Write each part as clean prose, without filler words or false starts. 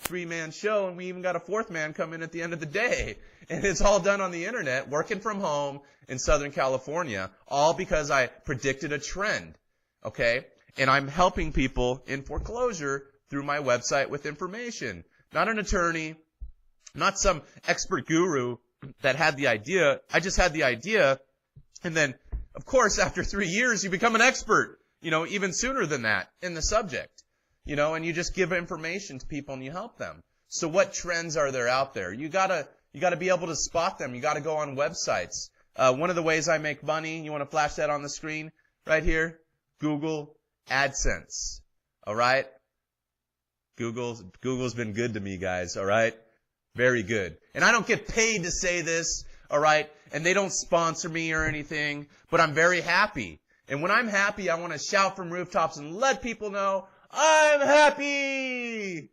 3-man show, and we even got a 4th man come in at the end of the day. And it's all done on the internet, working from home in Southern California, all because I predicted a trend. Okay? And I'm helping people in foreclosure through my website with information. Not an attorney, not some expert guru that had the idea. I just had the idea, and then, of course, after 3 years, you become an expert, even sooner than that in the subject, and you just give information to people and you help them. So what trends are there out there? You gotta be able to spot them. You gotta go on websites. One of the ways I make money, you want to flash that on the screen right here? Google AdSense. All right? Google's been good to me, guys. All right? Very good. And I don't get paid to say this. All right? And they don't sponsor me or anything, but I'm very happy. And when I'm happy, I want to shout from rooftops and let people know I'm happy.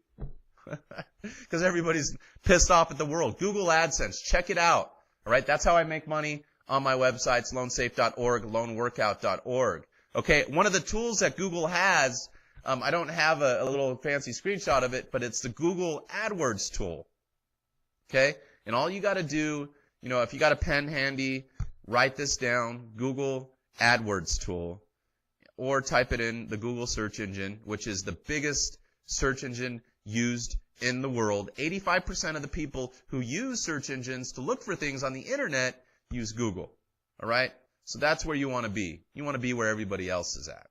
Because everybody's pissed off at the world. Google AdSense. Check it out. All right? That's how I make money on my websites, loansafe.org, loanworkout.org. Okay? One of the tools that Google has, I don't have a little fancy screenshot of it, but it's the Google AdWords tool. Okay? And all you got to do, if you got a pen handy, write this down, Google AdWords tool, or type it in the Google search engine, which is the biggest search engine used in the world. 85% of the people who use search engines to look for things on the internet use Google. All right? So that's where you want to be. You want to be where everybody else is at.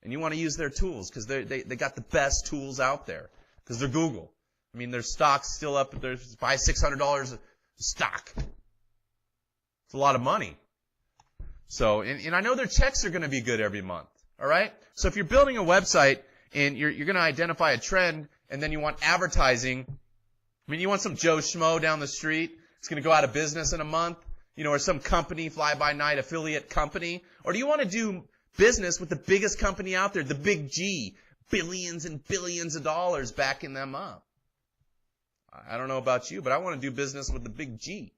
And you want to use their tools because they got the best tools out there because they're Google. I mean, their stock's still up. There's $500-600 a stock. It's a lot of money. So, and I know their checks are going to be good every month. All right? So if you're building a website and you're going to identify a trend and then you want advertising, I mean, you want some Joe Schmo down the street. It's going to go out of business in a month, or some company, fly-by-night affiliate company. Or do you want to do business with the biggest company out there, the big G, billions and billions of dollars backing them up? I don't know about you, but I want to do business with the big G,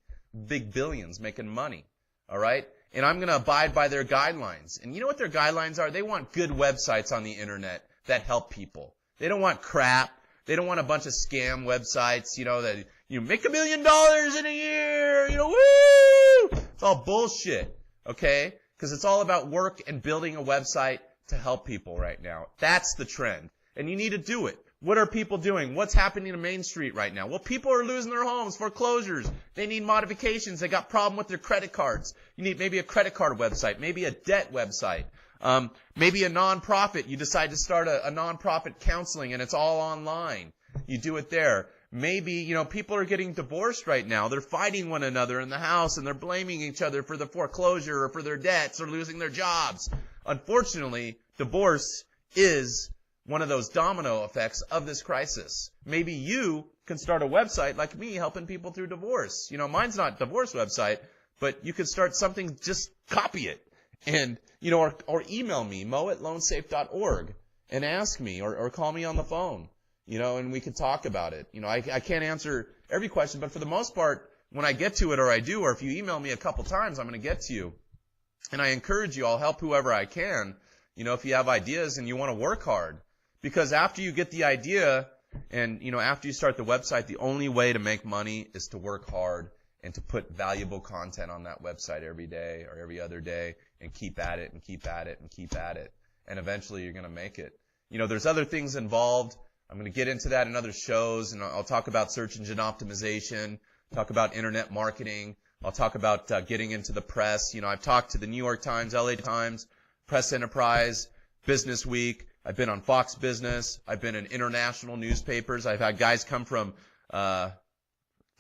big billions making money. All right? And I'm going to abide by their guidelines. And you know what their guidelines are? They want good websites on the internet that help people. They don't want crap. They don't want a bunch of scam websites, that you make $1 million in a year, woo! It's all bullshit, okay? Because it's all about work and building a website to help people right now. That's the trend. And you need to do it. What are people doing? What's happening on Main Street right now? Well, people are losing their homes, foreclosures. They need modifications. They got problem with their credit cards. You need maybe a credit card website, maybe a debt website, maybe a nonprofit. You decide to start a nonprofit counseling and it's all online. You do it there. Maybe, people are getting divorced right now. They're fighting one another in the house and they're blaming each other for the foreclosure or for their debts or losing their jobs. Unfortunately, divorce is one of those domino effects of this crisis. Maybe you can start a website like me helping people through divorce. Mine's not a divorce website, but you could start something, just copy it. And, or email me, mo@loansafe.org, and ask me, or call me on the phone, and we could talk about it. I can't answer every question, but for the most part, when I get to it, or I do, or if you email me a couple times, I'm going to get to you. And I encourage you, I'll help whoever I can, if you have ideas and you want to work hard. Because after you get the idea and, after you start the website, the only way to make money is to work hard and to put valuable content on that website every day or every other day and keep at it and keep at it and keep at it. And eventually you're going to make it. There's other things involved. I'm going to get into that in other shows, and I'll talk about search engine optimization, talk about internet marketing. I'll talk about getting into the press. I've talked to the New York Times, LA Times, Press Enterprise, Business Week. I've been on Fox Business. I've been in international newspapers. I've had guys come from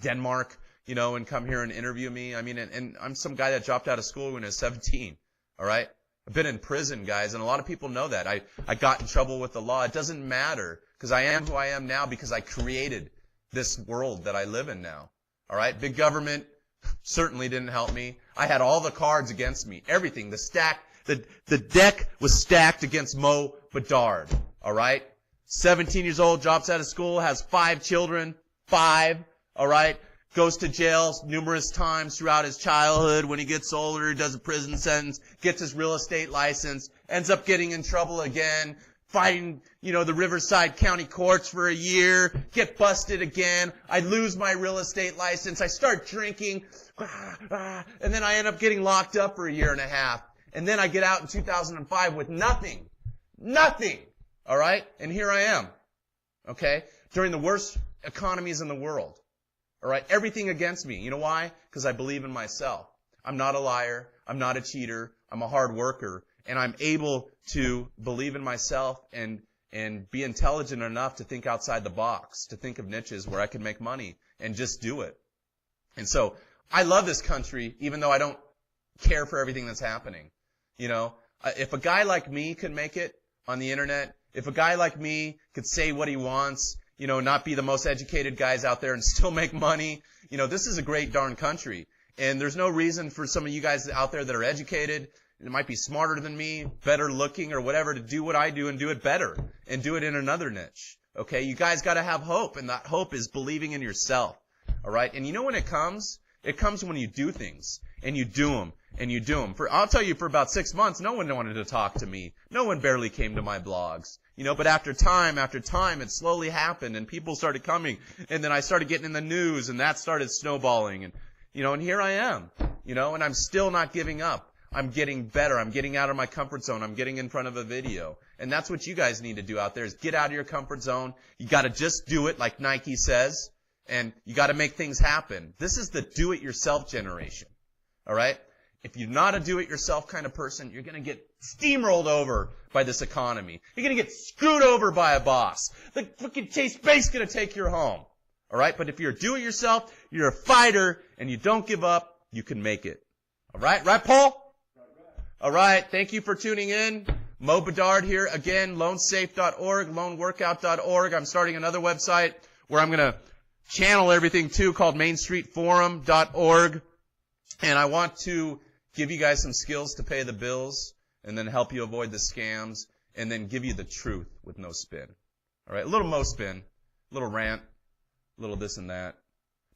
Denmark, and come here and interview me. I mean, and I'm some guy that dropped out of school when I was 17, all right? I've been in prison, guys, and a lot of people know that. I got in trouble with the law. It doesn't matter because I am who I am now because I created this world that I live in now, all right? Big government certainly didn't help me. I had all the cards against me, everything, the deck was stacked against Mo Bedard, all right? 17 years old, drops out of school, has 5 children, 5, all right? Goes to jail numerous times throughout his childhood. When he gets older, he does a prison sentence, gets his real estate license, ends up getting in trouble again, fighting, the Riverside County courts for a year, get busted again. I lose my real estate license. I start drinking, and then I end up getting locked up for a year and a half. And then I get out in 2005 with nothing. Nothing. All right? And here I am. Okay? During the worst economies in the world. All right? Everything against me. You know why? Because I believe in myself. I'm not a liar. I'm not a cheater. I'm a hard worker. And I'm able to believe in myself and be intelligent enough to think outside the box, to think of niches where I can make money and just do it. And so I love this country, even though I don't care for everything that's happening. If a guy like me could make it on the internet, if a guy like me could say what he wants, not be the most educated guys out there and still make money, this is a great darn country. And there's no reason for some of you guys out there that are educated, it might be smarter than me, better looking or whatever, to do what I do and do it better and do it in another niche. Okay? You guys got to have hope, and that hope is believing in yourself. All right? And when it comes? It comes when you do things, and you do them, and you do them. I'll tell you, for about 6 months, no one wanted to talk to me. No one barely came to my blogs. But after time, it slowly happened, and people started coming, and then I started getting in the news, and that started snowballing, and here I am, and I'm still not giving up. I'm getting better. I'm getting out of my comfort zone. I'm getting in front of a video. And that's what you guys need to do out there, is get out of your comfort zone. You got to just do it like Nike says. And you got to make things happen. This is the do-it-yourself generation. All right? If you're not a do-it-yourself kind of person, you're going to get steamrolled over by this economy. You're going to get screwed over by a boss. The fucking Chase Bank's going to take you home. All right? But if you're a do-it-yourself, you're a fighter, and you don't give up, you can make it. All right? Right, Paul? All right. Thank you for tuning in. Mo Bedard here again, loansafe.org, loanworkout.org. I'm starting another website where I'm going to channel everything to, called mainstreetforum.org. And I want to give you guys some skills to pay the bills and then help you avoid the scams and then give you the truth with no spin. All right. A little Mo spin, a little rant, a little this and that.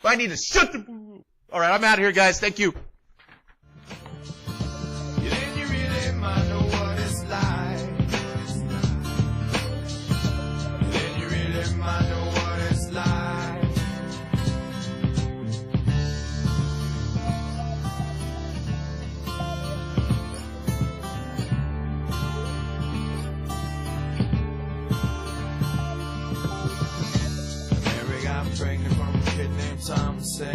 But I need to shut the... All right. I'm out of here, guys. Thank you. Pregnant from a kid named Tom, say